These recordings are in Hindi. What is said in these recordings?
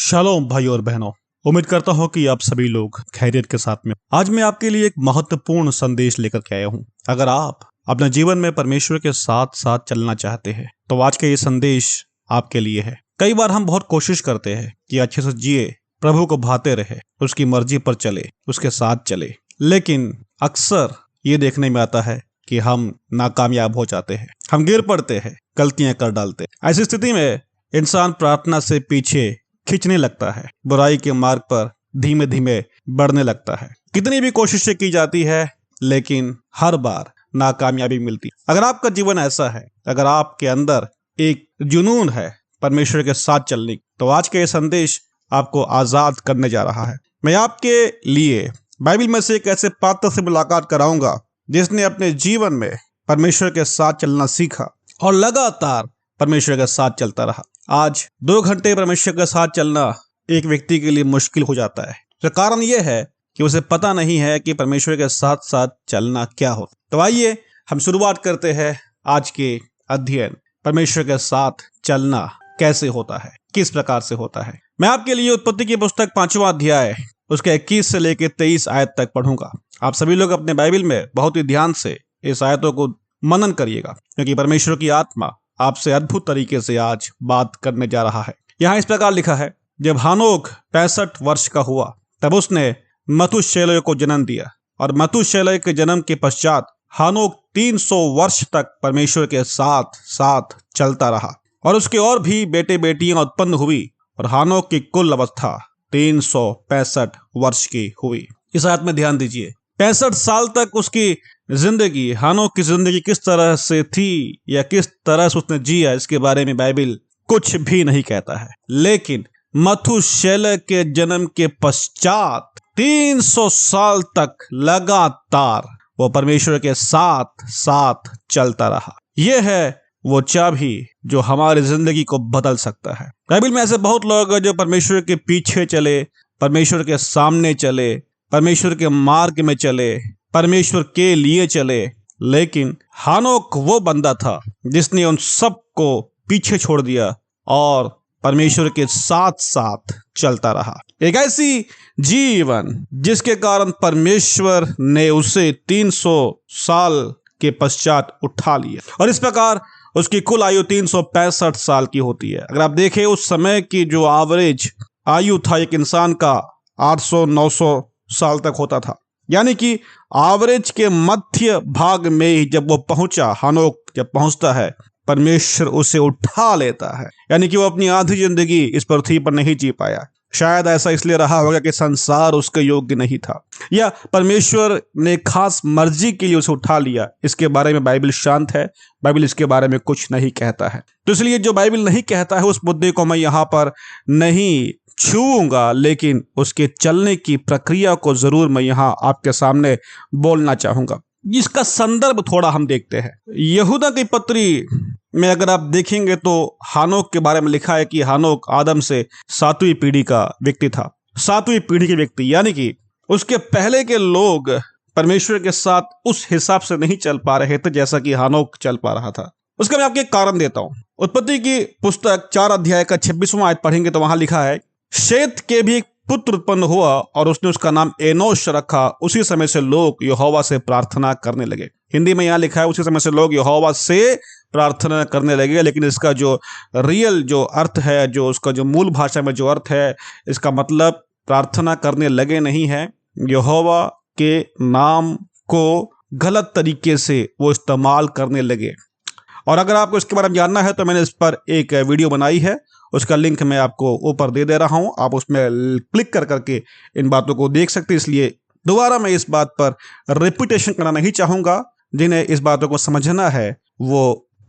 शालोम भाई और बहनों, उम्मीद करता हूँ कि आप सभी लोग खैरियत के साथ में। आज मैं आपके लिए एक महत्वपूर्ण संदेश लेकर के आया हूँ। अगर आप अपने जीवन में परमेश्वर के साथ साथ चलना चाहते हैं तो आज का ये संदेश आपके लिए है। कई बार हम बहुत कोशिश करते हैं कि अच्छे से जिए, प्रभु को भाते रहे, उसकी मर्जी पर चले, उसके साथ चले, लेकिन अक्सर ये देखने में आता है कि हम नाकामयाब हो जाते हैं, हम गिर पड़ते हैं, गलतियां कर डालते हैं। ऐसी स्थिति में इंसान प्रार्थना से पीछे खींचने लगता है, बुराई के मार्ग पर धीमे धीमे बढ़ने लगता है। कितनी भी कोशिशें की जाती है लेकिन हर बार नाकामयाबी मिलती। अगर आपका जीवन ऐसा है, अगर आपके अंदर एक जुनून है परमेश्वर के साथ चलने की, तो आज का ये संदेश आपको आजाद करने जा रहा है। मैं आपके लिए बाइबल में से एक ऐसे पात्र से मुलाकात कराऊंगा जिसने अपने जीवन में परमेश्वर के साथ चलना सीखा और लगातार परमेश्वर के साथ चलता रहा। आज 2 घंटे परमेश्वर के साथ चलना एक व्यक्ति के लिए मुश्किल हो जाता है। तो कारण यह है कि उसे पता नहीं है कि परमेश्वर के साथ साथ चलना क्या होता। तो आइए हम शुरुआत करते हैं आज के अध्ययन, परमेश्वर के साथ चलना कैसे होता है, किस प्रकार से होता है। मैं आपके लिए उत्पत्ति की पुस्तक 5वां अध्याय उसके 21 से लेकर 23 आयत तक पढ़ूंगा। आप सभी लोग अपने बाइबल में बहुत ही ध्यान से इस आयतों को मनन करिएगा, क्योंकि परमेश्वर की आत्मा आपसे अद्भुत तरीके से आज बात करने जा रहा है। यहाँ इस प्रकार लिखा है, जब हानोक 65 वर्ष का हुआ तब उसने मतुशेलह को जन्म दिया, और मतुशेलह के जन्म के पश्चात हानोक 300 वर्ष तक परमेश्वर के साथ साथ चलता रहा, और उसके और भी बेटे बेटियां उत्पन्न हुई, और हानोक की कुल अवस्था 365 वर्ष की हुई। इस आयत में ध्यान दीजिए, 65 साल तक उसकी जिंदगी, हानोक की जिंदगी किस तरह से थी या किस तरह से उसने जिया, इसके बारे में बाइबल कुछ भी नहीं कहता है। लेकिन मतुशेलह के जन्म के पश्चात 300 साल तक लगातार वो परमेश्वर के साथ साथ चलता रहा। यह है वो चाबी जो हमारी जिंदगी को बदल सकता है। बाइबल में ऐसे बहुत लोग हैं जो परमेश्वर के पीछे चले, परमेश्वर के सामने चले, परमेश्वर के मार्ग में चले, परमेश्वर के लिए चले, लेकिन हानोक वो बंदा था जिसने उन सब को पीछे छोड़ दिया और परमेश्वर के साथ साथ चलता रहा। एक ऐसी जीवन जिसके कारण परमेश्वर ने उसे 300 साल के पश्चात उठा लिया, और इस प्रकार उसकी कुल आयु 365 साल की होती है। अगर आप देखें उस समय की जो एवरेज आयु था एक इंसान का 800-900 साल तक होता था, यानी कि एवरेज के मध्य भाग में जब वो पहुंचा, हानोक जब पहुंचता है, परमेश्वर उसे उठा लेता है। यानी कि वो अपनी आधी जिंदगी इस पृथ्वी पर नहीं जी पाया। शायद ऐसा इसलिए रहा होगा कि संसार उसके योग्य नहीं था, या परमेश्वर ने खास मर्जी के लिए उसे उठा लिया। इसके बारे में बाइबल शांत है, बाइबल इसके बारे में कुछ नहीं कहता है। तो इसलिए जो बाइबल नहीं कहता है उस मुद्दे को मैं यहाँ पर नहीं छूऊंगा, लेकिन उसके चलने की प्रक्रिया को जरूर मैं यहाँ आपके सामने बोलना चाहूंगा। इसका संदर्भ थोड़ा हम देखते हैं। यहूदा की पत्री में अगर आप देखेंगे तो हानोक के बारे में लिखा है कि हानोक आदम से 7वीं पीढ़ी का व्यक्ति था। 7वीं पीढ़ी के व्यक्ति, यानी कि उसके पहले के लोग परमेश्वर के साथ उस हिसाब से नहीं चल पा रहे थे जैसा कि हानोक चल पा रहा था। उसका मैं आपको एक कारण देता हूं। उत्पत्ति की पुस्तक 4 अध्याय का 26वां आयत पढ़ेंगे तो वहां लिखा है, शेत के भी एक पुत्र उत्पन्न हुआ और उसने उसका नाम एनोश रखा। उसी समय से लोग यहोवा से प्रार्थना करने लगे। हिंदी में यहाँ लिखा है उसी समय से लोग यहोवा से प्रार्थना करने लगे, लेकिन इसका जो रियल जो अर्थ है, जो उसका जो मूल भाषा में जो अर्थ है, इसका मतलब प्रार्थना करने लगे नहीं है, यहोवा के नाम को गलत तरीके से वो इस्तेमाल करने लगे। और अगर आपको इसके बारे में जानना है तो मैंने इस पर एक वीडियो बनाई है, उसका लिंक मैं आपको ऊपर दे दे रहा हूं। आप उसमें क्लिक कर करके इन बातों को देख सकते हैं। इसलिए दोबारा मैं इस बात पर रिपीटेशन करना नहीं चाहूंगा। जिन्हें इस बातों को समझना है वो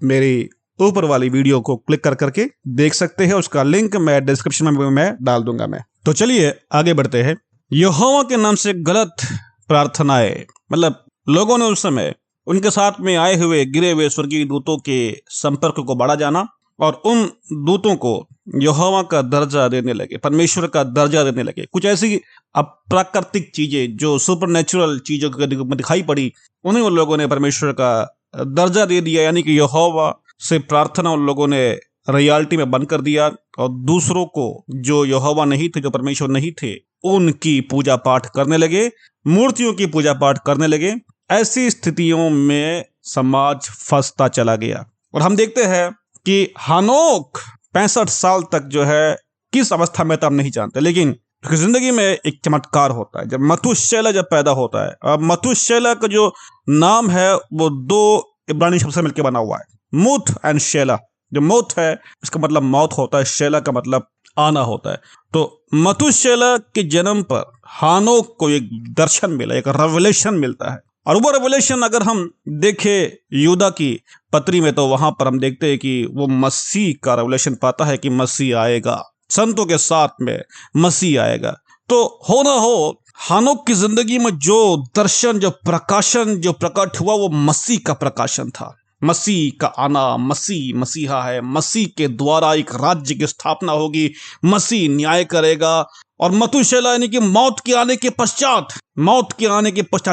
मेरी ऊपर वाली वीडियो को क्लिक कर करके देख सकते हैं। उसका लिंक मैं डिस्क्रिप्शन में मैं डाल दूंगा। मैं तो चलिए आगे बढ़ते हैं। यहोवा के नाम से गलत प्रार्थनाएं, मतलब लोगों ने उस समय उनके साथ में आए हुए गिरे हुए स्वर्गीय दूतों के संपर्क को बढ़ा जाना और उन दूतों को यहोवा का दर्जा देने लगे, परमेश्वर का दर्जा देने लगे। कुछ ऐसी अप्राकृतिक चीजें जो सुपरनेचुरल चीजों के दिखाई पड़ी, उन्हीं उन लोगों ने परमेश्वर का दर्जा दे दिया। यानी कि यहोवा से प्रार्थना उन लोगों ने रियलिटी में बंद कर दिया और दूसरों को, जो यहोवा नहीं थे, जो परमेश्वर नहीं थे, उनकी पूजा पाठ करने लगे, मूर्तियों की पूजा पाठ करने लगे। ऐसी स्थितियों में समाज फंसता चला गया। और हम देखते हैं कि हनोक 65 साल तक जो है किस अवस्था में, तो हम नहीं जानते, लेकिन जिंदगी में एक चमत्कार होता है। जब मतुशेलह जब पैदा होता है, अब मतुशेलह का जो नाम है वो 2 इब्रानी शब्द से मिलकर बना हुआ है, मुथ एंड शेला। जो मुथ है इसका मतलब मौत होता है, शेला का मतलब आना होता है। तो मतुशेलह के जन्म पर हानोक को एक दर्शन मिला, एक रेवलेशन मिलता है। और वो रेवलेशन अगर हम देखें यूदा की पत्री में, तो वहां पर हम देखते हैं कि वो मसीह का रेवलेशन पाता है कि मसीह आएगा, संतों के साथ में मसीह आएगा। तो हो ना हो, हानोक की जिंदगी में जो दर्शन, जो प्रकाशन जो प्रकट हुआ, वो मसीह का प्रकाशन था। मसीह का आना, मसीह मसीहा है, मसीह के द्वारा एक राज्य की स्थापना होगी, मसीह न्याय करेगा। और मतुशेलह यानी कि मौत के आने के पश्चात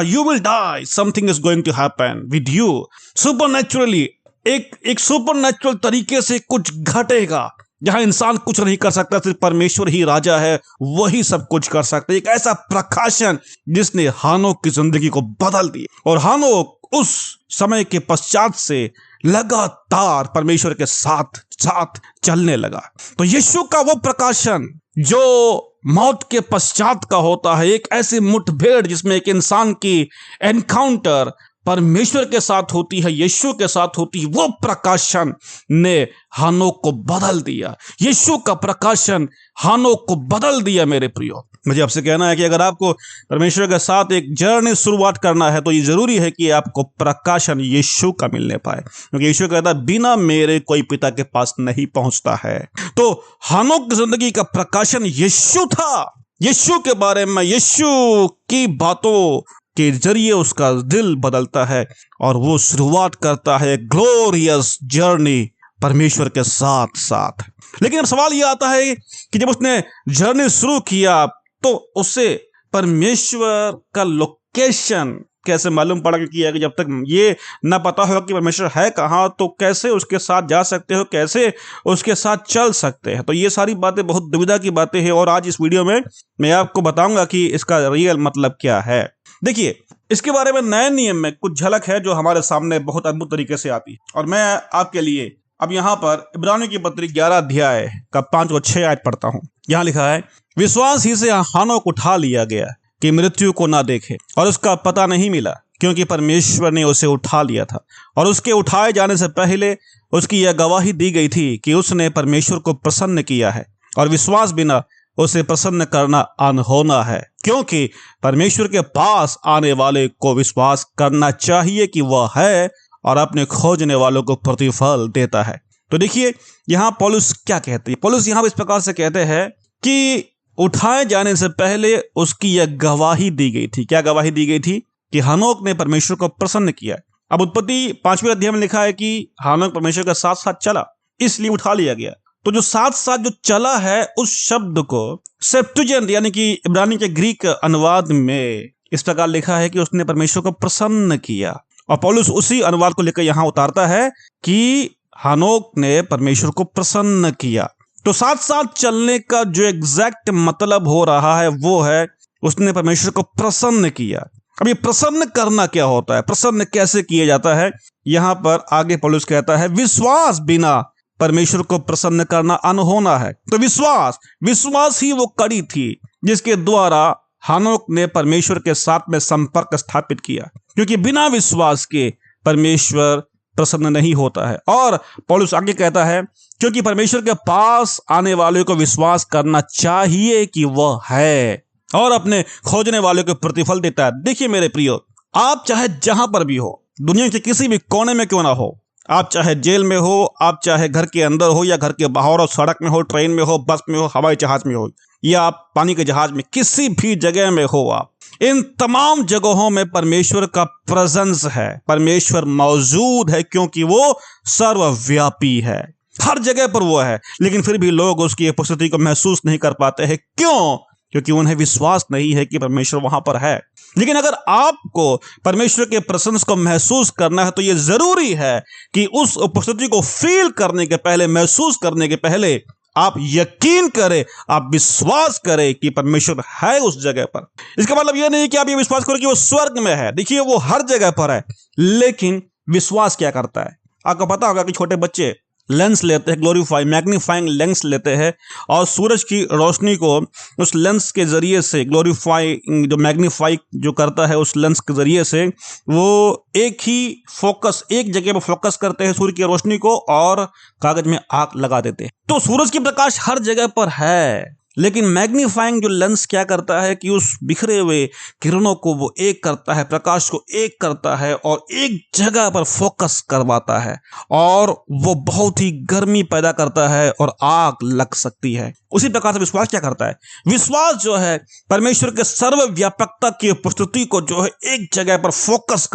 you will die, something is going to happen with you supernaturally. एक सुपरनैचुरल तरीके से कुछ घटेगा जहां इंसान कुछ नहीं कर सकता, सिर्फ परमेश्वर ही राजा है, वही सब कुछ कर सकता है। एक ऐसा प्रकाशन जिसने हानोक की जिंदगी को बदल दिया। और हानोक उस समय के पश्चात से लगातार परमेश्वर के साथ साथ चलने लगा। तो यीशु का वो प्रकाशन जो मौत के पश्चात का होता है, एक ऐसी मुठभेड़ जिसमें एक इंसान की एनकाउंटर परमेश्वर के साथ होती है, यीशु के साथ होती है, वो प्रकाशन ने हानोक को बदल दिया। यीशु का प्रकाशन हानोक को बदल दिया। मेरे प्रियो, मुझे आपसे कहना है कि अगर आपको परमेश्वर के साथ एक जर्नी शुरुआत करना है, तो ये जरूरी है कि आपको प्रकाशन यीशु का मिलने पाए, क्योंकि यीशु कहता है बिना मेरे कोई पिता के पास नहीं पहुंचता है। तो हानोक की जिंदगी का प्रकाशन यीशु था। यीशु के बारे में, यीशु की बातों के जरिए उसका दिल बदलता है और वो शुरुआत करता है ग्लोरियस जर्नी परमेश्वर के साथ साथ। लेकिन अब सवाल यह आता है कि जब उसने जर्नी शुरू किया, तो उसे परमेश्वर का लोकेशन कैसे मालूम पड़ा? क्योंकि जब तक ये ना पता होगा कि परमेश्वर है कहाँ, तो कैसे उसके साथ जा सकते हो, कैसे उसके साथ चल सकते हैं? तो ये सारी बातें बहुत दुविधा की बातें हैं, और आज इस वीडियो में मैं आपको बताऊंगा कि इसका रियल मतलब क्या है। देखिए, इसके बारे में नए नियम में कुछ झलक है जो हमारे सामने बहुत अद्भुत तरीके से आती है, और मैं आपके लिए अब यहाँ पर इब्रानियों की पत्री 11 अध्याय का 5 और 6 आयत पढ़ता हूँ। यहाँ लिखा है, विश्वास ही से हानोक उठा लिया गया कि मृत्यु को ना देखे, और उसका पता नहीं मिला क्योंकि परमेश्वर ने उसे उठा लिया था। और उसके उठाए जाने से पहले उसकी यह गवाही दी गई थी कि उसने परमेश्वर को प्रसन्न किया है, और विश्वास बिना उसे प्रसन्न करना अनहोना है, क्योंकि परमेश्वर के पास आने वाले को विश्वास करना चाहिए कि वह है और अपने खोजने वालों को प्रतिफल देता है। तो देखिए यहाँ पौलुस क्या कहते हैं। पौलुस यहाँ इस प्रकार से कहते हैं कि उठाए जाने से पहले उसकी यह गवाही दी गई थी। क्या गवाही दी गई थी? कि हानोक ने परमेश्वर को प्रसन्न किया। अब उत्पत्ति 5वें अध्याय में लिखा है कि हानोक परमेश्वर के साथ साथ चला, इसलिए उठा लिया गया। तो जो साथ साथ जो चला है, उस शब्द को सेप्टुजेंट यानी कि इब्रानी के ग्रीक अनुवाद में इस प्रकार लिखा है कि उसने परमेश्वर को प्रसन्न किया। और पौलुस उसी अनुवाद को लेकर यहां उतारता है कि हानोक ने परमेश्वर को प्रसन्न किया। तो साथ साथ चलने का जो एग्जैक्ट मतलब हो रहा है वो है उसने परमेश्वर को प्रसन्न किया। अब ये प्रसन्न करना क्या होता है, प्रसन्न कैसे किया जाता है? यहां पर आगे पौलुस कहता है, विश्वास बिना परमेश्वर को प्रसन्न करना अनहोना है। तो विश्वास ही वो कड़ी थी जिसके द्वारा हानोक ने परमेश्वर के साथ में संपर्क स्थापित किया, क्योंकि बिना विश्वास के परमेश्वर प्रसन्न नहीं होता है। और पौलुस आगे कहता है, क्योंकि परमेश्वर के पास आने वाले को विश्वास करना चाहिए कि वह है और अपने खोजने वाले को प्रतिफल देता है। देखिए मेरे प्रियो, आप चाहे जहां पर भी हो, दुनिया के किसी भी कोने में क्यों ना हो, आप चाहे जेल में हो, आप चाहे घर के अंदर हो या घर के बाहर हो, सड़क में हो, ट्रेन में हो, बस में हो, हवाई जहाज में हो, या आप पानी के जहाज में, किसी भी जगह में हो, आप इन तमाम जगहों में परमेश्वर का प्रेजेंस है, परमेश्वर मौजूद है, क्योंकि वो सर्वव्यापी है, हर जगह पर वो है। लेकिन फिर भी लोग उसकी उपस्थिति को महसूस नहीं कर पाते हैं। क्यों? क्योंकि उन्हें विश्वास नहीं है कि परमेश्वर वहां पर है। लेकिन अगर आपको परमेश्वर के प्रेजेंस को महसूस करना है तो यह जरूरी है कि उस उपस्थिति को फील करने के पहले, महसूस करने के पहले आप यकीन करें, आप विश्वास करें कि परमेश्वर है उस जगह पर। इसका मतलब यह नहीं कि आप ये विश्वास करें कि वो स्वर्ग में है। देखिए, वो हर जगह पर है, लेकिन विश्वास क्या करता है? आपको पता होगा कि छोटे बच्चे लेंस लेते हैं, ग्लोरीफाई मैग्नीफाइंग लेंस लेते हैं, और सूरज की रोशनी को उस लेंस के जरिए से ग्लोरीफाई जो मैग्नीफाई जो करता है, उस लेंस के जरिए से वो एक ही फोकस, एक जगह पर फोकस करते हैं सूर्य की रोशनी को, और कागज में आग लगा देते हैं। तो सूरज की प्रकाश हर जगह पर है, लेकिन मैग्नीफाइंग जो लेंस क्या करता है कि उस बिखरे हुए किरणों को वो एक करता है, प्रकाश को एक करता है और एक जगह पर फोकस करवाता है, और वो बहुत ही गर्मी पैदा करता है और आग लग सकती है। उसी प्रकार से विश्वास क्या करता है? विश्वास जो है परमेश्वर के सर्वव्यापकता की उपस्थिति को जो है एक जगह पर फोकस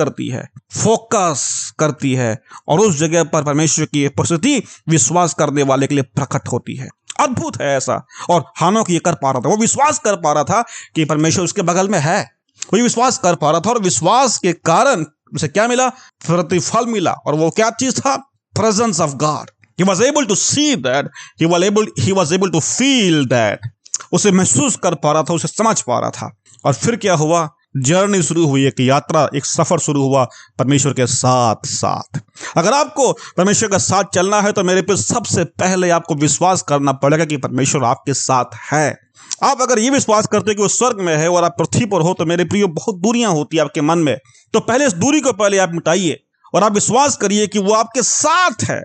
करती है, और उस जगह पर परमेश्वर की उपस्थिति विश्वास करने वाले के लिए प्रकट होती है। अद्भुत है ऐसा। और हानोक ये कर पा रहा था, वो विश्वास कर पा रहा था कि परमेश्वर उसके बगल में है, वो विश्वास कर पा रहा था, और विश्वास के कारण उसे क्या मिला? प्रतिफल मिला। और वो क्या चीज था? Presence of God. He was able to see that, he was able to feel that। उसे महसूस कर पा रहा था, उसे समझ पा रहा था। और फिर क्या हुआ? जर्नी शुरू हुई, एक यात्रा, एक सफर शुरू हुआ परमेश्वर के साथ साथ। अगर आपको परमेश्वर के साथ चलना है तो मेरे पे सबसे पहले आपको विश्वास करना पड़ेगा कि परमेश्वर आपके साथ है। आप अगर ये विश्वास करते हो कि वो स्वर्ग में है और आप पृथ्वी पर हो, तो मेरे प्रियो बहुत दूरियां होती है आपके मन में। तो पहले इस दूरी को पहले आप मिटाइए और आप विश्वास करिए कि वो आपके साथ है,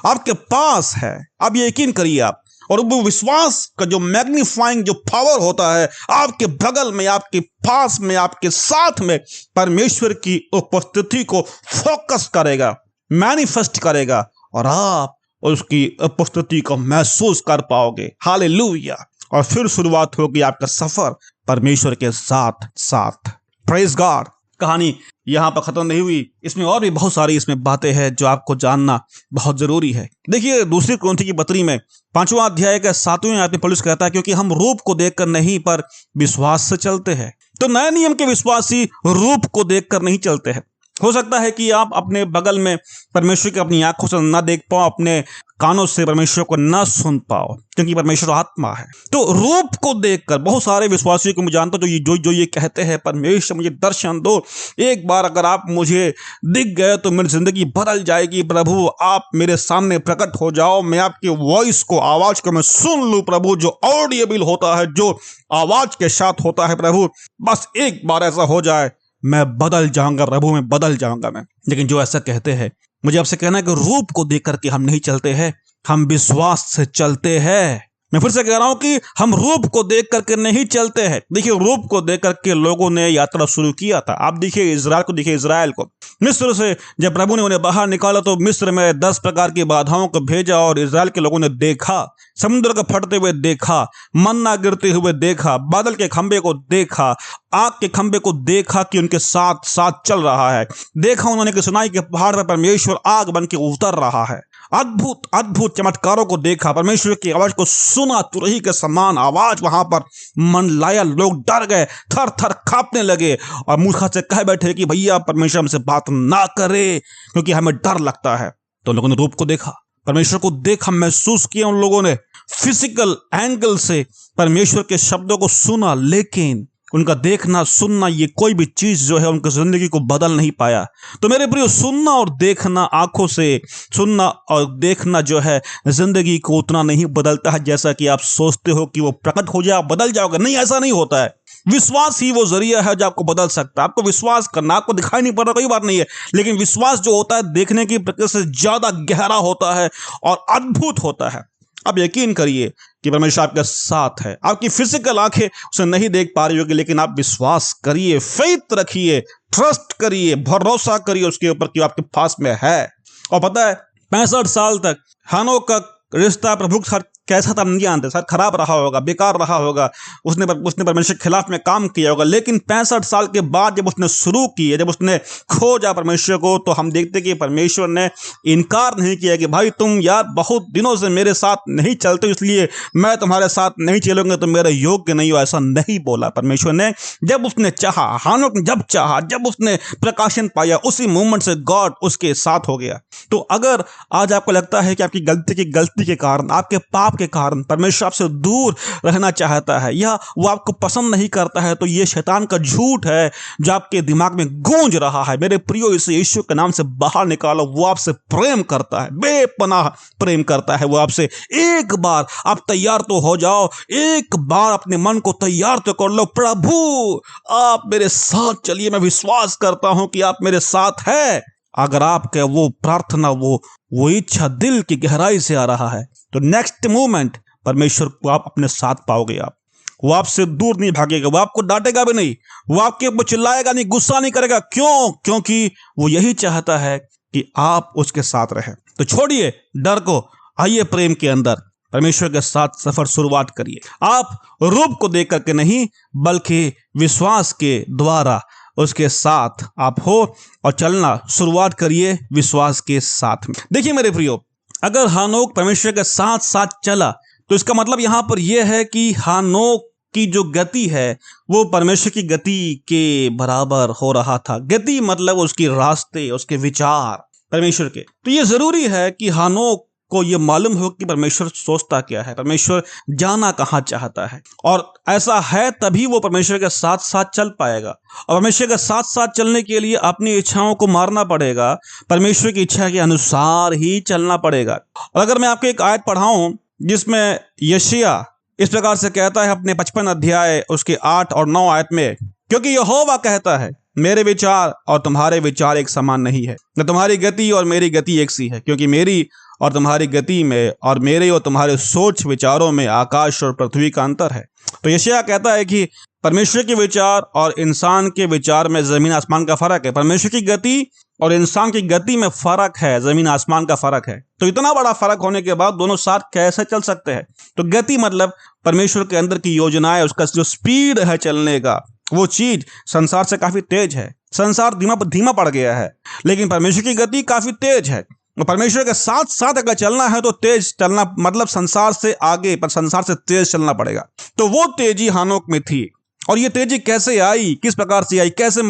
आपके पास है। आप ये यकीन करिए आप, और वो विश्वास का जो मैग्नीफाइंग जो पावर होता है, आपके बगल में, आपके पास में, आपके साथ में परमेश्वर की उपस्थिति को फोकस करेगा, मैनिफेस्ट करेगा, और आप उसकी उपस्थिति को महसूस कर पाओगे। हालेलुया। और फिर शुरुआत होगी आपका सफर परमेश्वर के साथ साथ। Praise God. कहानी यहां पर खत्म नहीं हुई, इसमें और भी बहुत सारी इसमें बातें हैं जो आपको जानना बहुत जरूरी है। देखिए, दूसरी कुरिन्थी की पत्री में 5वां अध्याय के 7वें आयत में पौलुस कहता है, क्योंकि हम रूप को देखकर नहीं पर विश्वास से चलते हैं। तो नए नियम के विश्वासी रूप को देखकर नहीं चलते हैं। हो सकता है कि आप अपने बगल में परमेश्वर को अपनी आंखों से ना देख पाओ, अपने कानों से परमेश्वर को ना सुन पाओ, क्योंकि परमेश्वर आत्मा है। तो रूप को देखकर बहुत सारे विश्वासियों को मैं जानता हूं जो ये कहते हैं, परमेश्वर मुझे दर्शन दो, एक बार अगर आप मुझे दिख गए तो मेरी जिंदगी बदल जाएगी। प्रभु, आप मेरे सामने प्रकट हो जाओ, मैं आपकी वॉइस को, आवाज को मैं सुन लूं प्रभु, जो ऑडिएबल होता है, जो आवाज के साथ होता है प्रभु, बस एक बार ऐसा हो जाए, मैं बदल जाऊंगा प्रभु, मैं बदल जाऊंगा मैं। लेकिन जो ऐसा कहते हैं, मुझे आपसे कहना है कि रूप को देख करके हम नहीं चलते हैं, हम विश्वास से चलते हैं। मैं फिर से कह रहा हूं कि हम रूप को देख करके नहीं चलते हैं। देखिए, रूप को देख करके लोगों ने यात्रा शुरू किया था। आप देखिए इजराइल को, देखिए इजराइल को मिस्र से जब प्रभु ने उन्हें बाहर निकाला तो मिस्र में 10 प्रकार की बाधाओं को भेजा, और इजराइल के लोगों ने देखा, समुद्र को फटते हुए देखा, मन्ना गिरते हुए देखा, बादल के खंबे को देखा, आग के खंबे को देखा कि उनके साथ साथ चल रहा है। देखा उन्होंने कि सिनाई के पहाड़ पर परमेश्वर आग बन के उतर रहा है। अद्भुत अद्भुत चमत्कारों को देखा, परमेश्वर की आवाज को सुना, तुरही के समान आवाज वहां पर मंडलाया। लोग डर गए, थर थर कांपने लगे, और मूर्खता से कह बैठे कि भैया परमेश्वर हमसे बात ना करे, क्योंकि हमें डर लगता है। तो लोगों ने रूप को देखा, परमेश्वर को देखा, महसूस किया। उन लोगों ने फिजिकल एंगल से परमेश्वर के शब्दों को सुना, लेकिन उनका देखना सुनना ये कोई भी चीज जो है उनकी जिंदगी को बदल नहीं पाया। तो मेरे प्रियो, सुनना और देखना, आंखों से सुनना और देखना जो है जिंदगी को उतना नहीं बदलता है जैसा कि आप सोचते हो कि वो प्रकट हो जाए, बदल जाओगे। नहीं, ऐसा नहीं होता है। विश्वास ही वो जरिया है जो आपको बदल सकता है। आपको विश्वास करना, आपको दिखाई नहीं पड़ रहा, कोई बात नहीं है, लेकिन विश्वास जो होता है देखने की प्रक्रिया से ज्यादा गहरा होता है और अद्भुत होता है। अब यकीन करिए कि परमेश्वर आपके साथ है। आपकी फिजिकल आंखें उसे नहीं देख पा रही होगी, लेकिन आप विश्वास करिए, फेथ रखिए, ट्रस्ट करिए, भरोसा करिए उसके ऊपर कि आपके पास में है। और पता है, 65 साल तक हानोक का रिश्ता प्रभु के साथ कैसा था नहीं जानते, शायद खराब रहा होगा, बेकार रहा होगा, उसने परमेश्वर के खिलाफ में काम किया होगा। लेकिन 65 साल के बाद जब उसने शुरू किया, जब उसने खोजा परमेश्वर को, तो हम देखते कि परमेश्वर ने इनकार नहीं किया कि भाई तुम यार बहुत दिनों से मेरे साथ नहीं चलते, इसलिए मैं तुम्हारे साथ नहीं चलूंगा, तुम मेरे योग्य नहीं हो, ऐसा नहीं बोला परमेश्वर ने। जब उसने चाहा, हानोक ने जब चाहा, जब उसने प्रकाशन पाया, उसी मोमेंट से गॉड उसके साथ हो गया। तो अगर आज आपको लगता है कि आपकी गलती के कारण, आपके पाप के कारण परमेश्वर आपसे दूर रहना चाहता है या वो आपको पसंद नहीं करता है, तो ये शैतान का झूठ है जो आपके दिमाग में गूंज रहा है। मेरे प्रियो, इसे यीशु के नाम से बाहर निकालो। वो आपसे प्रेम करता है, बेपनाह प्रेम करता है वो आपसे। एक बार आप तैयार तो हो जाओ, एक बार अपने मन को तैयार तो कर लो, प्रभु आप मेरे साथ चलिए, मैं विश्वास करता हूं कि आप मेरे साथ है। अगर आपके वो प्रार्थना, वो इच्छा दिल की गहराई से आ रहा है, तो नेक्स्ट मोमेंट परमेश्वर को आप अपने साथ पाओगे। आप वो आपसे दूर नहीं भागेगा, वो आपको डांटेगा भी नहीं, वो आपके ऊपर चिल्लाएगा नहीं, गुस्सा नहीं करेगा। क्यों? क्योंकि वो यही चाहता है कि आप उसके साथ रहें। तो छोड़िए डर को, आइए प्रेम के अंदर परमेश्वर के साथ सफर शुरुआत करिए। आप रूप को देख करके नहीं, बल्कि विश्वास के द्वारा उसके साथ आप हो और चलना शुरुआत करिए विश्वास के साथ में। देखिए मेरे प्रियो, अगर हानोक परमेश्वर के साथ साथ चला, तो इसका मतलब यहां पर यह है कि हानोक की जो गति है वो परमेश्वर की गति के बराबर हो रहा था। गति मतलब उसकी रास्ते, उसके विचार परमेश्वर के। तो ये जरूरी है कि हानोक को ये मालूम हो कि परमेश्वर सोचता क्या है, परमेश्वर जाना कहाँ चाहता है, और ऐसा है तभी वो परमेश्वर के साथ साथ चल पाएगा। और परमेश्वर के साथ साथ चलने के लिए अपनी इच्छाओं को मारना पड़ेगा, परमेश्वर की इच्छा के अनुसार ही चलना पड़ेगा। और अगर मैं आपको एक आयत पढ़ाऊं जिसमें यशायाह इस प्रकार से कहता है अपने 55 अध्याय उसके 8 और 9 आयत में, क्योंकि यहोवा कहता है मेरे विचार और तुम्हारे विचार एक समान नहीं है, न तुम्हारी गति और मेरी गति एक सी है, क्योंकि मेरी और तुम्हारी गति में और मेरे और तुम्हारे सोच विचारों में आकाश और पृथ्वी का अंतर है। तो यशायाह कहता है कि परमेश्वर के विचार और इंसान के विचार में जमीन आसमान का फर्क है। परमेश्वर की गति और इंसान की गति में फर्क है, जमीन आसमान का फर्क है। तो इतना बड़ा फर्क होने के बाद दोनों साथ कैसे चल सकते हैं? तो गति मतलब परमेश्वर के अंदर की योजनाएं, उसका जो स्पीड है चलने का, वो चीज संसार से काफी तेज है। संसार धीमा पड़ गया है, लेकिन परमेश्वर की गति काफी तेज है। परमेश्वर के साथ साथ अगर चलना है तो तेज चलना मतलब संसार से आगे, पर संसार से तेज चलना पड़ेगा। तो वो तेजी हानोक में थी। और ये तेजी कैसे आई, किस प्रकार से आई, कैसे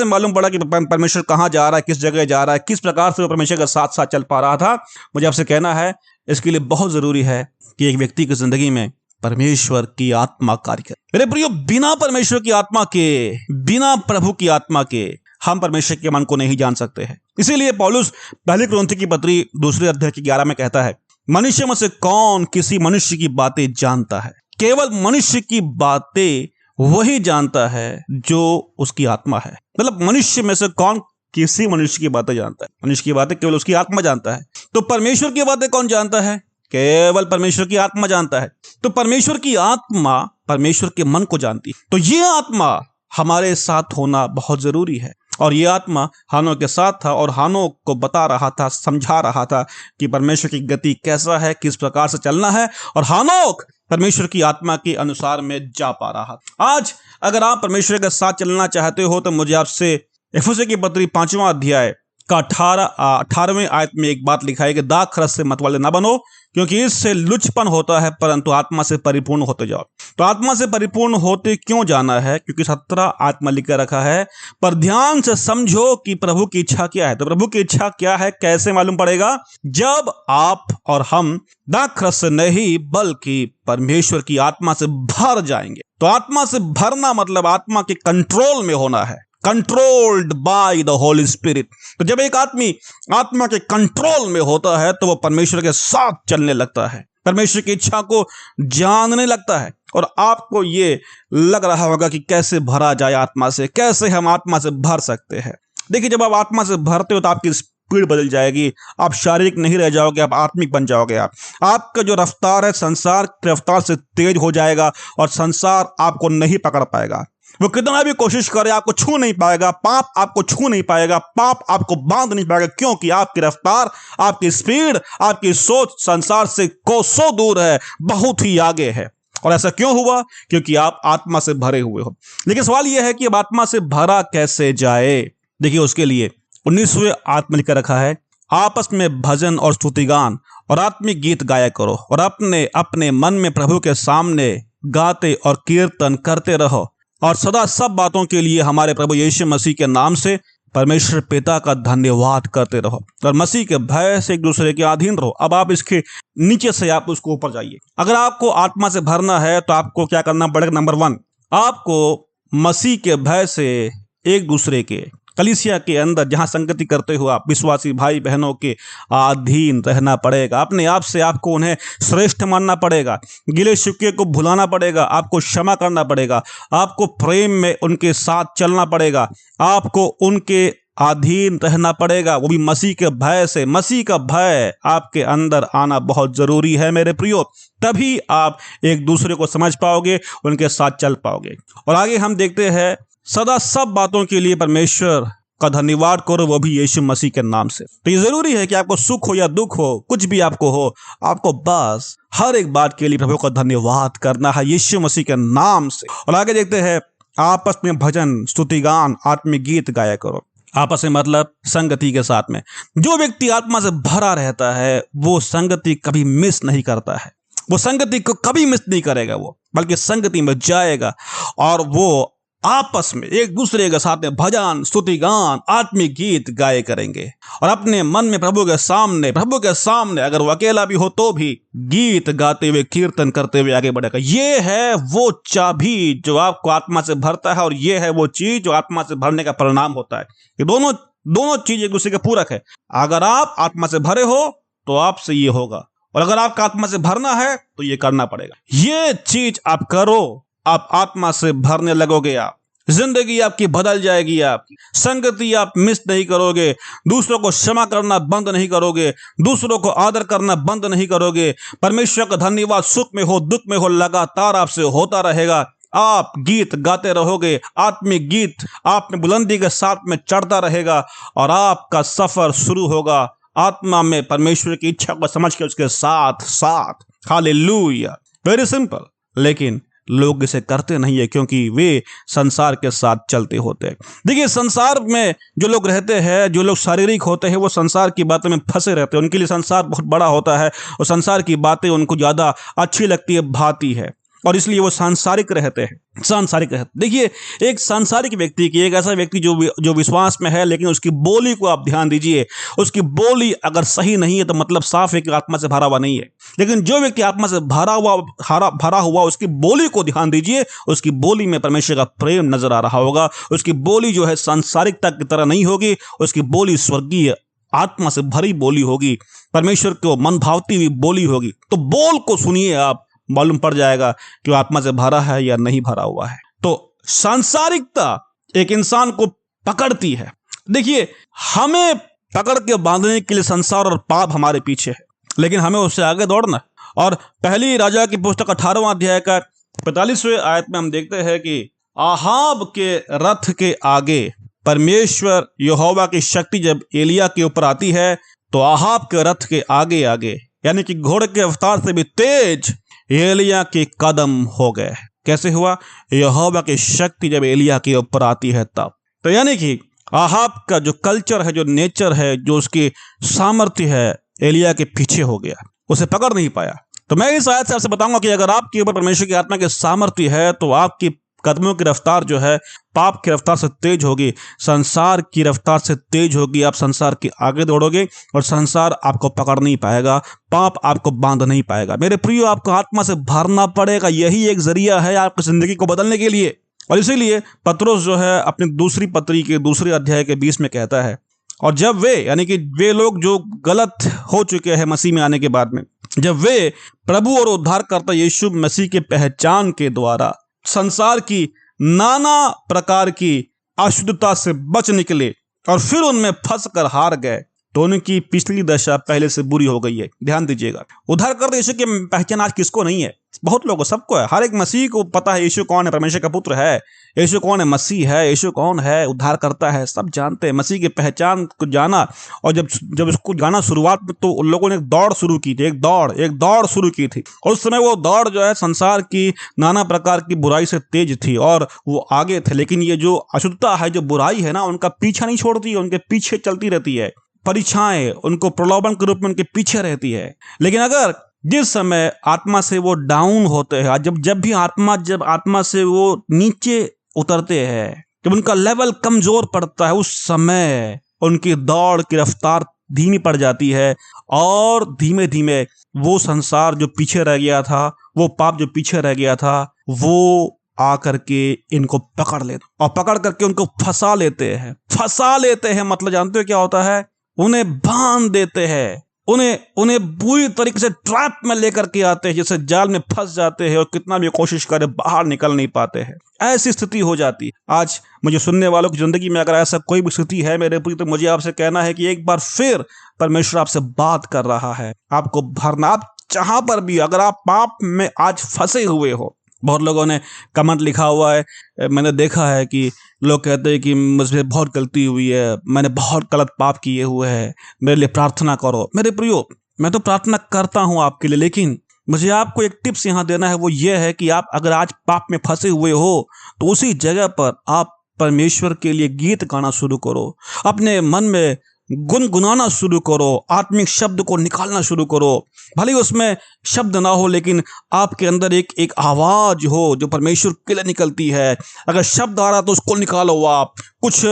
मालूम पड़ा कि परमेश्वर कहाँ जा रहा है, किस जगह जा रहा है, किस प्रकार से वो परमेश्वर के साथ साथ चल पा रहा था? मुझे आपसे कहना है, इसके लिए बहुत जरूरी है कि एक व्यक्ति की जिंदगी में परमेश्वर की आत्मा कार्य करे। मेरे प्रियो, बिना परमेश्वर की आत्मा के, बिना प्रभु की आत्मा के हम परमेश्वर के मन को नहीं जान सकते हैं। इसीलिए पौलुस पहली कुरिन्थियों की पत्री 2 अध्याय की 11 में कहता है, मनुष्य में से कौन किसी मनुष्य की बातें जानता है? केवल मनुष्य की बातें वही जानता है जो उसकी आत्मा है। मतलब मनुष्य में से कौन किसी मनुष्य की बातें जानता है? मनुष्य की बातें केवल उसकी आत्मा जानता है। तो परमेश्वर की बातें कौन जानता है? केवल परमेश्वर की आत्मा जानता है। तो परमेश्वर की आत्मा परमेश्वर के मन को जानती है। तो ये आत्मा हमारे साथ होना बहुत जरूरी है। और ये आत्मा हानोक के साथ था और हानोक को बता रहा था, समझा रहा था कि परमेश्वर की गति कैसा है, किस प्रकार से चलना है, और हानोक परमेश्वर की आत्मा के अनुसार में जा पा रहा। आज अगर आप परमेश्वर के साथ चलना चाहते हो तो मुझे आपसे इफिसियों की पत्री 5वां अध्याय का 18वें आयत में एक बात लिखा है कि दाखरस से मतवाले ना बनो, क्योंकि इससे लुचपन होता है, परंतु आत्मा से परिपूर्ण होते जाओ। तो आत्मा से परिपूर्ण होते क्यों जाना है? क्योंकि 17 आत्मा लिख कर रखा है, पर ध्यान से समझो कि प्रभु की इच्छा क्या है। तो प्रभु की इच्छा क्या है कैसे मालूम पड़ेगा? जब आप और हम दाखरस से नहीं बल्कि परमेश्वर की आत्मा से भर जाएंगे। तो आत्मा से भरना मतलब आत्मा के कंट्रोल में होना है, controlled by the Holi spirit. तो जब एक आदमी आत्मा के कंट्रोल में होता है तो वो परमेश्वर के साथ चलने लगता है, परमेश्वर की इच्छा को जानने लगता है। और आपको ये लग रहा होगा कि कैसे भरा जाए आत्मा से, कैसे हम आत्मा से भर सकते हैं। देखिए, जब आप आत्मा से भरते हो तो आपकी स्पीड बदल जाएगी, आप शारीरिक नहीं रह जाओगे, आप आत्मिक बन जाओगे। आपका जो रफ्तार है संसार की रफ्तार से तेज हो जाएगा और संसार आपको नहीं पकड़ पाएगा। वो कितना भी कोशिश करे आपको छू नहीं पाएगा, पाप आपको छू नहीं पाएगा, पाप आपको बांध नहीं पाएगा, क्योंकि आपकी रफ्तार, आपकी स्पीड, आपकी सोच संसार से कोसों दूर है, बहुत ही आगे है। और ऐसा क्यों हुआ? क्योंकि आप आत्मा से भरे हुए हो। लेकिन सवाल यह है कि अब आत्मा से भरा कैसे जाए? देखिए, उसके लिए 19वें आत्मा लिखकर रखा है, आपस में भजन और स्तुतिगान और आत्मिक गीत गाया करो और अपने अपने मन में प्रभु के सामने गाते और कीर्तन करते रहो और सदा सब बातों के लिए हमारे प्रभु यीशु मसीह के नाम से परमेश्वर पिता का धन्यवाद करते रहो और मसीह के भय से एक दूसरे के अधीन रहो। अब आप इसके नीचे से आप उसको ऊपर जाइए। अगर आपको आत्मा से भरना है तो आपको क्या करना पड़ेगा? नंबर 1, आपको मसीह के भय से एक दूसरे के, कलीसिया के अंदर जहां संगति करते हो आप, विश्वासी भाई बहनों के अधीन रहना पड़ेगा। अपने आप से आपको उन्हें श्रेष्ठ मानना पड़ेगा, गिले शिकवे को भुलाना पड़ेगा, आपको क्षमा करना पड़ेगा, आपको प्रेम में उनके साथ चलना पड़ेगा, आपको उनके अधीन रहना पड़ेगा, वो भी मसीह के भय से। मसीह का भय आपके अंदर आना बहुत जरूरी है मेरे प्रियो, तभी आप एक दूसरे को समझ पाओगे, उनके साथ चल पाओगे। और आगे हम देखते हैं, सदा सब बातों के लिए परमेश्वर का धन्यवाद करो, वो भी यीशु मसीह के नाम से। तो ये जरूरी है कि आपको सुख हो या दुख हो, कुछ भी आपको हो, आपको बस हर एक बात के लिए प्रभु का धन्यवाद करना है यीशु मसीह के नाम से। और आगे देखते हैं, आपस में भजन स्तुतिगान आत्मिक गीत गाया करो। आपस में मतलब संगति के साथ में। जो व्यक्ति आत्मा से भरा रहता है वो संगति कभी मिस नहीं करता है, वो संगति को कभी मिस नहीं करेगा, वो बल्कि संगति में जाएगा और वो आपस में एक दूसरे के साथ में भजन स्तुतिगान आत्मिक गीत गाए करेंगे और अपने मन में प्रभु के सामने अगर वो अकेला भी हो तो भी गीत गाते हुए कीर्तन करते हुए आगे बढ़ेगा। ये है वो चाबी जो आपको आत्मा से भरता है और ये है वो चीज जो आत्मा से भरने का परिणाम होता है। ये दोनों चीज एक दूसरे के पूरक है। अगर आप आत्मा से भरे हो तो आपसे ये होगा, और अगर आपका आत्मा से भरना है तो ये करना पड़ेगा। ये चीज आप करो, आप आत्मा से भरने लगोगे, आप जिंदगी आपकी बदल जाएगी, आपकी संगति आप मिस नहीं करोगे, दूसरों को क्षमा करना बंद नहीं करोगे, दूसरों को आदर करना बंद नहीं करोगे। परमेश्वर का धन्यवाद सुख में हो दुख में हो लगातार आपसे होता रहेगा। आप गीत गाते रहोगे, आत्मिक गीत आप में बुलंदी के साथ में चढ़ता रहेगा और आपका सफर शुरू होगा आत्मा में परमेश्वर की इच्छा को समझ के उसके साथ साथ। हालेलुया। Very simple. लेकिन लोग इसे करते नहीं है क्योंकि वे संसार के साथ चलते होते हैं। देखिए, संसार में जो लोग रहते हैं, जो लोग शारीरिक होते हैं, वो संसार की बातों में फंसे रहते हैं। उनके लिए संसार बहुत बड़ा होता है और संसार की बातें उनको ज्यादा अच्छी लगती है, भाती है, और इसलिए वो सांसारिक रहते हैं। देखिए, एक सांसारिक व्यक्ति की, एक ऐसा व्यक्ति जो विश्वास में है लेकिन उसकी बोली को आप ध्यान दीजिए, उसकी बोली अगर सही नहीं है तो मतलब साफ है कि आत्मा से भरा हुआ नहीं है। लेकिन जो व्यक्ति आत्मा से भरा हुआ उसकी बोली को ध्यान दीजिए, उसकी बोली में परमेश्वर का प्रेम नजर आ रहा होगा। उसकी बोली जो है सांसारिकता की तरह नहीं होगी, उसकी बोली स्वर्गीय आत्मा से भरी बोली होगी, परमेश्वर को मन भावती हुई बोली होगी। तो बोल को सुनिए, आप मालूम पड़ जाएगा कि वो आत्मा से भरा है या नहीं भरा हुआ है। तो सांसारिकता एक इंसान को पकड़ती है। देखिए, हमें पकड़ के बांधने के लिए संसार और पाप हमारे पीछे है, लेकिन हमें उससे आगे दौड़ना। और पहली राजा की पुस्तक 18वां अध्याय का 45वें आयत में हम देखते हैं कि आहाब के रथ के आगे परमेश्वर यहोवा की शक्ति जब एलिया के ऊपर आती है तो आहाब के रथ के आगे आगे, यानी कि घोड़े के रफ्तार से भी तेज, एलिया के कदम हो गए। कैसे हुआ? यहोवा की शक्ति जब एलिया के ऊपर आती है तब। तो यानी कि आहाब का जो कल्चर है, जो नेचर है, जो उसकी सामर्थ्य है, एलिया के पीछे हो गया, उसे पकड़ नहीं पाया। तो मैं इस आयत से आपसे बताऊंगा कि अगर आपके ऊपर परमेश्वर की आत्मा की सामर्थ्य है तो आपकी कदमों की रफ्तार जो है पाप की रफ्तार से तेज होगी, संसार की रफ्तार से तेज होगी। आप संसार के आगे दौड़ोगे और संसार आपको पकड़ नहीं पाएगा, पाप आपको बांध नहीं पाएगा। मेरे प्रियो, आपको आत्मा से भरना पड़ेगा, यही एक जरिया है आपकी जिंदगी को बदलने के लिए। और इसीलिए पत्रोस जो है अपनी दूसरी पत्री के 2 अध्याय के 20 में कहता है, और जब वे, यानी कि वे लोग जो गलत हो चुके हैं मसीह में आने के बाद में, जब वे प्रभु और उद्धारकर्ता यीशु मसीह के पहचान के द्वारा संसार की नाना प्रकार की अशुद्धता से बच निकले और फिर उनमें फंस कर हार गए, तो उनकी पिछली दशा पहले से बुरी हो गई है। ध्यान दीजिएगा, उद्धारकर्ता यीशु की पहचान आज किसको नहीं है? बहुत लोगों, सबको है। हर एक मसीह को पता है यीशु कौन है, परमेश्वर का पुत्र है। यीशु कौन है? मसीह है। यीशु कौन है? उद्धारकर्ता है। सब जानते हैं। मसीह की पहचान को जाना, और जब उसको जाना शुरुआत में, तो उन लोगों ने एक दौड़ शुरू की थी। एक दौड़ शुरू की थी। और उस समय वो दौड़ जो है संसार की नाना प्रकार की बुराई से तेज थी और वो आगे थे। लेकिन ये जो अशुद्धता है, जो बुराई है ना, उनका पीछा नहीं छोड़ती, उनके पीछे चलती रहती है। परीक्षाएं उनको प्रलोभन के रूप में उनके पीछे रहती है। लेकिन अगर जिस समय आत्मा से वो डाउन होते हैं, जब आत्मा से वो नीचे उतरते हैं, जब उनका लेवल कमजोर पड़ता है, उस समय उनकी दौड़ की रफ्तार धीमी पड़ जाती है और धीमे धीमे वो संसार जो पीछे रह गया था, वो पाप जो पीछे रह गया था, वो आकर के इनको पकड़ लेते और पकड़ करके उनको फंसा लेते हैं। मतलब जानते हो क्या होता है? उन्हें बांध देते हैं, उन्हें बुरी तरीके से ट्रैप में लेकर के आते हैं, जैसे जाल में फंस जाते हैं और कितना भी कोशिश करे बाहर निकल नहीं पाते हैं। ऐसी स्थिति हो जाती है। आज मुझे सुनने वालों की जिंदगी में अगर ऐसा कोई भी स्थिति है मेरे प्रिय, तो मुझे आपसे कहना है कि एक बार फिर परमेश्वर आपसे बात कर रहा है। आपको भरना, आप जहां पर भी, अगर आप पाप में आज फंसे हुए हो, बहुत लोगों ने कमेंट लिखा हुआ है, मैंने देखा है कि लोग कहते हैं कि मुझसे बहुत गलती हुई है, मैंने बहुत गलत पाप किए हुए हैं, मेरे लिए प्रार्थना करो। मेरे प्रियो, मैं तो प्रार्थना करता हूं आपके लिए, लेकिन मुझे आपको एक टिप्स यहाँ देना है। वो ये है कि आप अगर आज पाप में फंसे हुए हो, तो उसी जगह पर आप परमेश्वर के लिए गीत गाना शुरू करो, अपने मन में गुनगुनाना शुरू करो, आत्मिक शब्द को निकालना शुरू करो। भले उसमें शब्द ना हो, लेकिन आपके अंदर एक आवाज हो जो परमेश्वर के लिए निकलती है। अगर शब्द आ रहा तो उसको निकालो आप, कुछ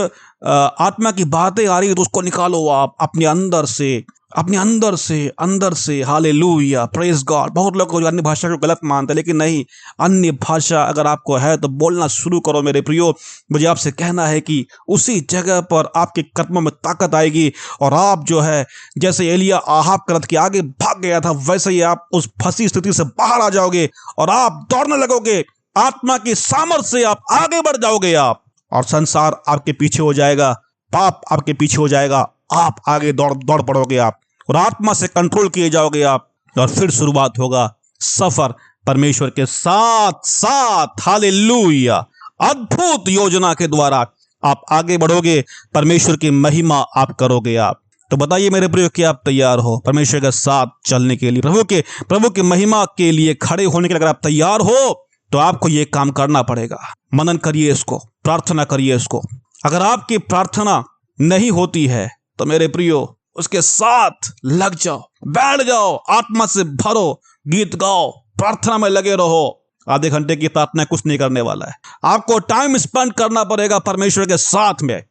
आत्मा की बातें आ रही है तो उसको निकालो आप अपने अंदर से। Hallelujah, praise God. बहुत लोग अन्य भाषा को गलत मानते हैं, लेकिन नहीं, अन्य भाषा अगर आपको है तो बोलना शुरू करो। मेरे प्रियो, मुझे आपसे कहना है कि उसी जगह पर आपके कदमों में ताकत आएगी और आप जो है, जैसे एलिया आहाब के रथ के आगे भाग गया था, वैसे ही आप उस फंसी स्थिति से बाहर आ जाओगे और आप दौड़ने लगोगे। आत्मा की सामर्थ्य से आप आगे बढ़ जाओगे आप, और संसार आपके पीछे हो जाएगा, पाप आपके पीछे हो जाएगा, आप आगे दौड़ पड़ोगे आप, और आत्मा से कंट्रोल किए जाओगे आप, और फिर शुरुआत होगा सफर परमेश्वर के साथ। हालेलुया, अद्भुत योजना के द्वारा आप आगे बढ़ोगे, परमेश्वर की महिमा आप करोगे आप। तो बताइए मेरे प्रिय, कि आप तैयार हो परमेश्वर के साथ चलने के लिए, प्रभु की महिमा के लिए खड़े होने के लिए? अगर आप तैयार हो तो आपको ये काम करना पड़ेगा। मनन करिए इसको, प्रार्थना करिए इसको। अगर आपकी प्रार्थना नहीं होती है तो मेरे प्रियो, उसके साथ लग जाओ, बैठ जाओ, आत्मा से भरो, गीत गाओ, प्रार्थना में लगे रहो। आधे घंटे की प्रार्थना कुछ नहीं करने वाला है। आपको टाइम स्पेंड करना पड़ेगा परमेश्वर के साथ में।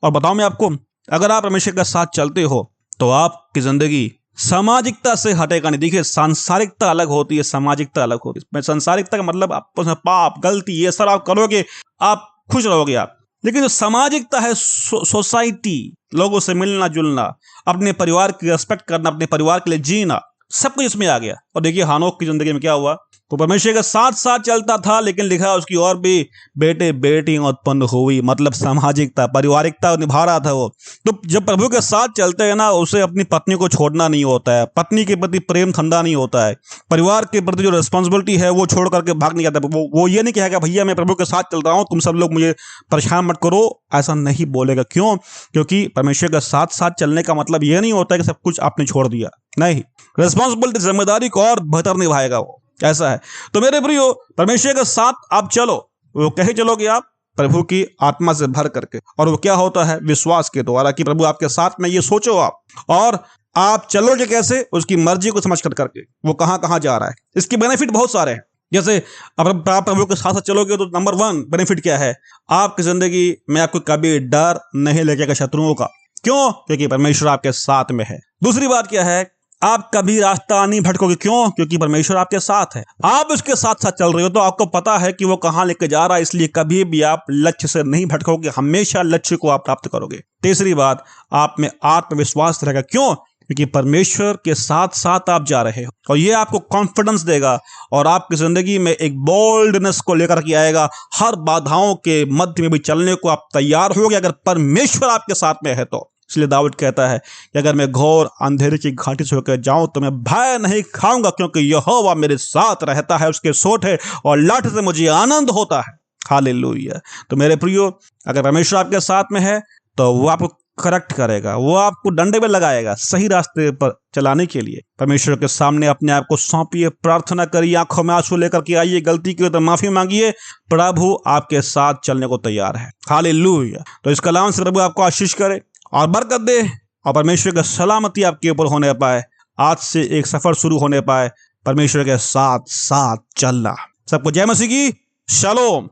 और बताऊं मैं आपको, अगर आप परमेश्वर के साथ चलते हो तो आपकी जिंदगी सामाजिकता से हटेगा नहीं। देखिए, सांसारिकता अलग होती है, सामाजिकता अलग होती है। सांसारिकता का मतलब आप पाप, गलती, ये सब आप करोगे, आप खुश रहोगे आप। लेकिन जो सामाजिकता है, सोसाइटी, लोगों से मिलना जुलना, अपने परिवार की रिस्पेक्ट करना, अपने परिवार के लिए जीना, सब कुछ इसमें आ गया। और देखिए हानोक की जिंदगी में क्या हुआ, तो परमेश्वर के साथ चलता था, लेकिन लिखा उसकी और भी बेटे बेटियां उत्पन्न हुई। मतलब सामाजिकता, पारिवारिकता निभा रहा था वो। तो जब प्रभु के साथ चलते हैं ना, उसे अपनी पत्नी को छोड़ना नहीं होता है, पत्नी के प्रति प्रेम ठंडा नहीं होता है, परिवार के प्रति जो रिस्पॉन्सिबिलिटी है वो छोड़ करके भाग नहीं जाता। वो ये नहीं कहेगा भैया मैं प्रभु के साथ चल रहा हूँ, तुम सब लोग मुझे परेशान मत करो, ऐसा नहीं बोलेगा। क्यों? क्योंकि परमेश्वर के साथ चलने का मतलब ये नहीं होता है कि सब कुछ आपने छोड़ दिया, नहीं, रिस्पॉन्सिबिलिटी, जिम्मेदारी को और बेहतर निभाएगा वो, ऐसा है। तो मेरे प्रियो, परमेश्वर के साथ आप चलो। वो कहे चलोगे आप? प्रभु की आत्मा से भर करके। और वो क्या होता है? विश्वास के द्वारा कि प्रभु आपके साथ में, ये सोचो आप। और आप चलोगे कैसे? उसकी मर्जी को समझ कर करके, वो कहां कहां जा रहा है। इसके बेनिफिट बहुत सारे हैं। जैसे अब आप प्रभु के साथ चलोगे तो नंबर 1 बेनिफिट क्या है? आपकी जिंदगी में आपको कभी डर नहीं लगेगा शत्रुओं का। क्यों? क्योंकि परमेश्वर आपके साथ में है। दूसरी बात क्या है? आप कभी रास्ता नहीं भटकोगे। क्यों? क्योंकि परमेश्वर आपके साथ है। आप उसके साथ चल रहे हो तो आपको पता है कि वो कहां लेके जा रहा है, इसलिए कभी भी आप लक्ष्य से नहीं भटकोगे, हमेशा लक्ष्य को आप प्राप्त करोगे। तीसरी बात, आप में आत्मविश्वास रहेगा। क्यों? क्योंकि परमेश्वर के साथ आप जा रहे हो, और ये आपको कॉन्फिडेंस देगा और आपकी जिंदगी में एक बोल्डनेस को लेकर के आएगा। हर बाधाओं के मध्य में भी चलने को आप तैयार होगे अगर परमेश्वर आपके साथ में है तो। इसलिए दाऊद कहता है कि अगर मैं घोर अंधेरे की घाटी से होकर जाऊं तो मैं भय नहीं खाऊंगा, क्योंकि यहोवा मेरे साथ रहता है, उसके सोंठे और लाठी से मुझे आनंद होता है। हालेलुया। तो मेरे प्रियो, अगर परमेश्वर आपके साथ में है तो वो आपको करेक्ट करेगा, वो आपको डंडे में लगाएगा सही रास्ते पर चलाने के लिए। परमेश्वर के सामने अपने आप को सौंपिए, प्रार्थना करिए, आंखों में आंसू लेकर के आइए, गलती की तो माफी मांगिए। प्रभु आपके साथ चलने को तैयार है। हालेलुया। तो इस कलाम से प्रभु आपको आशीष करे और बरकत दे, और परमेश्वर की सलामती आपके ऊपर होने पाए। आज से एक सफर शुरू होने पाए परमेश्वर के साथ साथ चलना। सबको जय मसीह की। शालोम।